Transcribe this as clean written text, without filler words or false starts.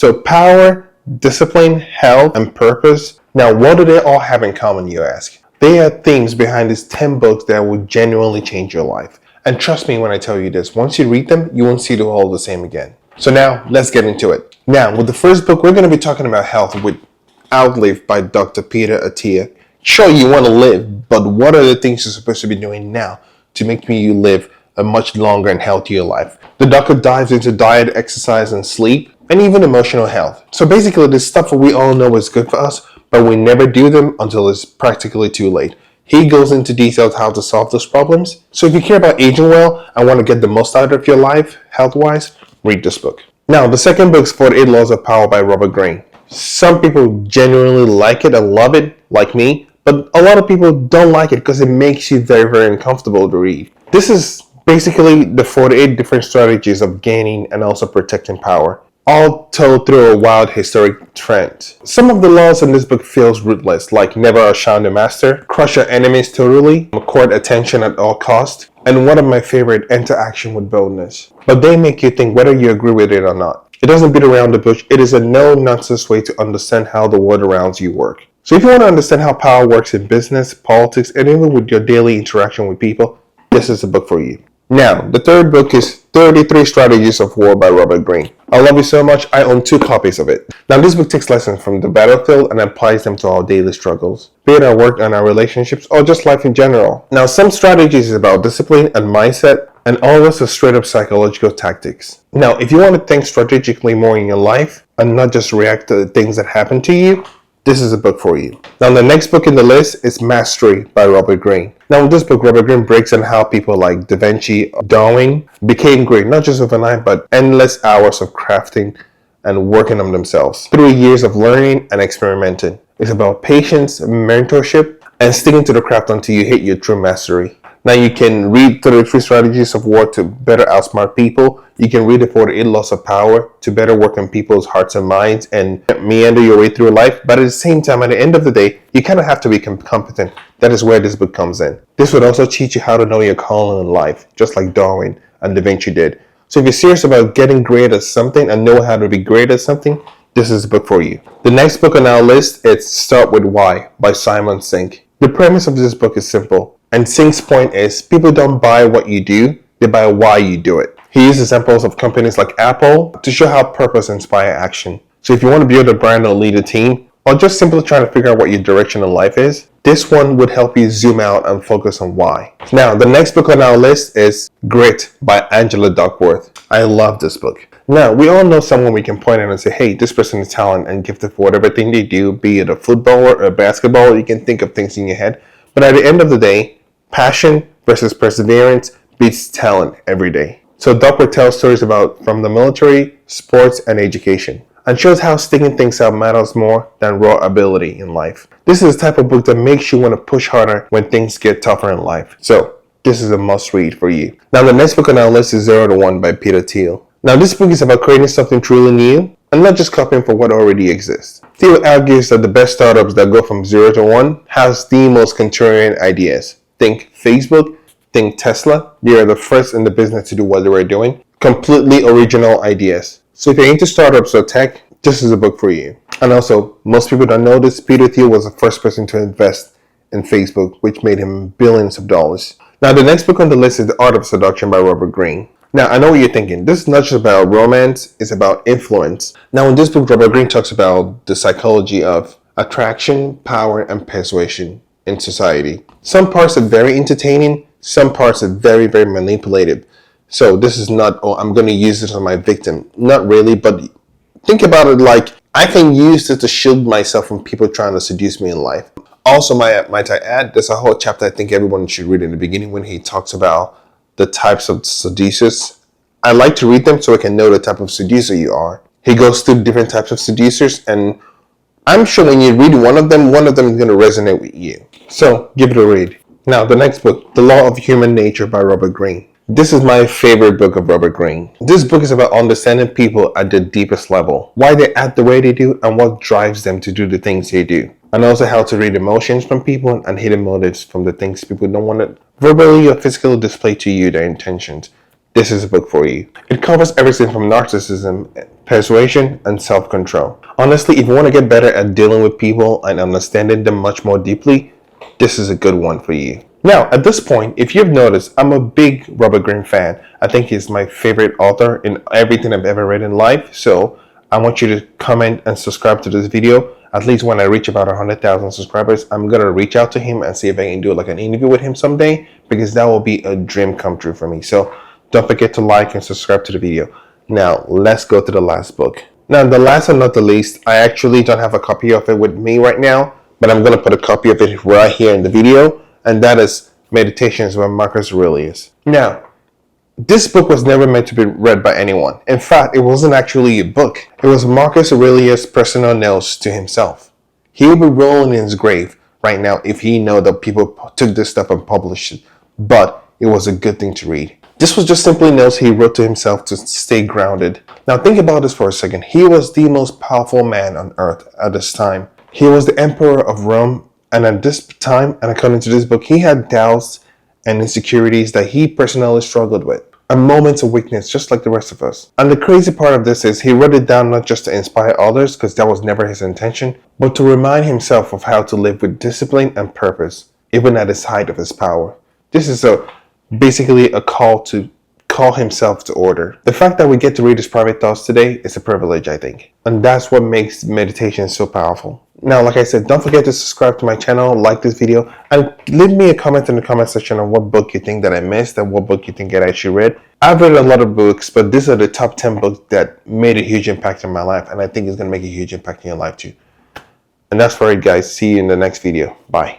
So power, discipline, health, and purpose. Now, what do they all have in common, you ask? They are themes behind these 10 books that will genuinely change your life. And trust me when I tell you this, once you read them, you won't see the whole the same again. So now, let's get into it. Now, with the first book, we're going to be talking about health with Outlive by Dr. Peter Attia. Sure, you want to live, but what are the things you're supposed to be doing now to make you live a much longer and healthier life? The doctor dives into diet, exercise, and sleep, and even emotional health. So basically, this stuff that we all know is good for us, but we never do them until it's practically too late. He goes into details how to solve those problems. So if you care about aging well and want to get the most out of your life, health-wise, read this book. Now, the second book is 48 Laws of Power by Robert Greene. Some people genuinely like it and love it, like me, but a lot of people don't like it because it makes you very, very uncomfortable to read. This is basically the 48 different strategies of gaining and also protecting power, all told through a wild historic trend. Some of the laws in this book feels ruthless, like never outshine the master, crush your enemies totally, court attention at all costs, and one of my favorite, enter action with boldness. But they make you think whether you agree with it or not. It doesn't beat around the bush. It is a no-nonsense way to understand how the world around you works. So if you want to understand how power works in business, politics, and even with your daily interaction with people, this is the book for you. Now, the third book is 33 Strategies of War by Robert Greene. I love it so much, I own 2 copies of it. Now, this book takes lessons from the battlefield and applies them to our daily struggles, be it our work and our relationships, or just life in general. Now, some strategies is about discipline and mindset, and others are straight up psychological tactics. Now, if you want to think strategically more in your life and not just react to the things that happen to you, this is a book for you. Now, the next book in the list is Mastery by Robert Greene. Now, in this book, Robert Greene breaks down how people like Da Vinci, Darwin became great, not just overnight, but endless hours of crafting and working on themselves. 3 years of learning and experimenting. It's about patience, mentorship, and sticking to the craft until you hit your true mastery. Now, you can read 33 Strategies of War to better outsmart people. You can read the 48 Laws of Power to better work on people's hearts and minds and meander your way through life. But at the same time, at the end of the day, you kind of have to be competent. That is where this book comes in. This would also teach you how to know your calling in life, just like Darwin and Da Vinci did. So if you're serious about getting great at something and know how to be great at something, this is the book for you. The next book on our list is Start With Why by Simon Sinek. The premise of this book is simple. And Sink's point is, people don't buy what you do, they buy why you do it. He uses examples of companies like Apple to show how purpose inspires action. So if you want to build a brand or lead a team, or just simply trying to figure out what your direction in life is, this one would help you zoom out and focus on why. Now, the next book on our list is Grit by Angela Duckworth. I love this book. Now, we all know someone we can point at and say, hey, this person is talented and gifted for whatever thing they do, be it a footballer or a basketball. You can think of things in your head. But at the end of the day, passion versus perseverance beats talent every day. So Duckworth tells stories about from the military, sports, and education, and shows how sticking things out matters more than raw ability in life. This is the type of book that makes you want to push harder when things get tougher in life. So this is a must read for you. Now, the next book on our list is 0 to 1 by Peter Thiel. Now, this book is about creating something truly new and not just copying for what already exists. Thiel argues that the best startups that go from 0 to 1 has the most contrarian ideas. Think Facebook, think Tesla. They are the first in the business to do what they were doing. Completely original ideas. So if you're into startups or tech, this is a book for you. And also, most people don't know this, Peter Thiel was the first person to invest in Facebook, which made him billions of dollars. Now, the next book on the list is The Art of Seduction by Robert Greene. Now, I know what you're thinking. This is not just about romance, it's about influence. Now, in this book, Robert Greene talks about the psychology of attraction, power, and persuasion in society. Some parts are very entertaining, some parts are very, very manipulative. So this is not, oh, I'm going to use this on my victim. Not really, but think about it like, I can use this to shield myself from people trying to seduce me in life. Also, might I add, there's a whole chapter I think everyone should read in the beginning when he talks about the types of seducers. I like to read them so I can know the type of seducer you are. He goes through different types of seducers, and I'm sure when you read one of them is going to resonate with you. So give it a read. Now, the next book, The Law of Human Nature by Robert Greene. This is my favorite book of Robert Greene. This book is about understanding people at their deepest level, why they act the way they do, and what drives them to do the things they do. And also how to read emotions from people and hidden motives from the things people don't want to verbally or physically display to you their intentions. this is a book for you. It covers everything from narcissism, persuasion, and self-control. Honestly, if you want to get better at dealing with people and understanding them much more deeply, this is a good one for you. Now, at this point, if you've noticed, I'm a big Robert Greene fan. I think he's my favorite author in everything I've ever read in life. So I want you to comment and subscribe to this video. At least when I reach about 100,000 subscribers, I'm going to reach out to him and see if I can do like an interview with him someday, because that will be a dream come true for me. So don't forget to like and subscribe to the video. Now, let's go to the last book. Now, the last and not the least, I actually don't have a copy of it with me right now, but I'm going to put a copy of it right here in the video, and that is Meditations by Marcus Aurelius. Now, this book was never meant to be read by anyone. In fact, it wasn't actually a book. It was Marcus Aurelius' personal notes to himself. He would be rolling in his grave right now if he knew that people took this stuff and published it, but it was a good thing to read. This was just simply notes he wrote to himself to stay grounded. Now think about this for a second. He was the most powerful man on earth at this time. He was the emperor of Rome, and at this time, and according to this book, he had doubts and insecurities that he personally struggled with, and moments of weakness just like the rest of us. And the crazy part of this is he wrote it down not just to inspire others, because that was never his intention, but to remind himself of how to live with discipline and purpose, even at his height of his power. This is basically a call to call himself to order. The fact that we get to read his private thoughts today is a privilege, I think. And that's what makes meditation so powerful. Now, like I said, don't forget to subscribe to my channel, like this video, and leave me a comment in the comment section on what book you think that I missed and what book you think that I should read. I've read a lot of books, but these are the top 10 books that made a huge impact in my life, and I think it's going to make a huge impact in your life too. And that's for it, guys. See you in the next video. Bye.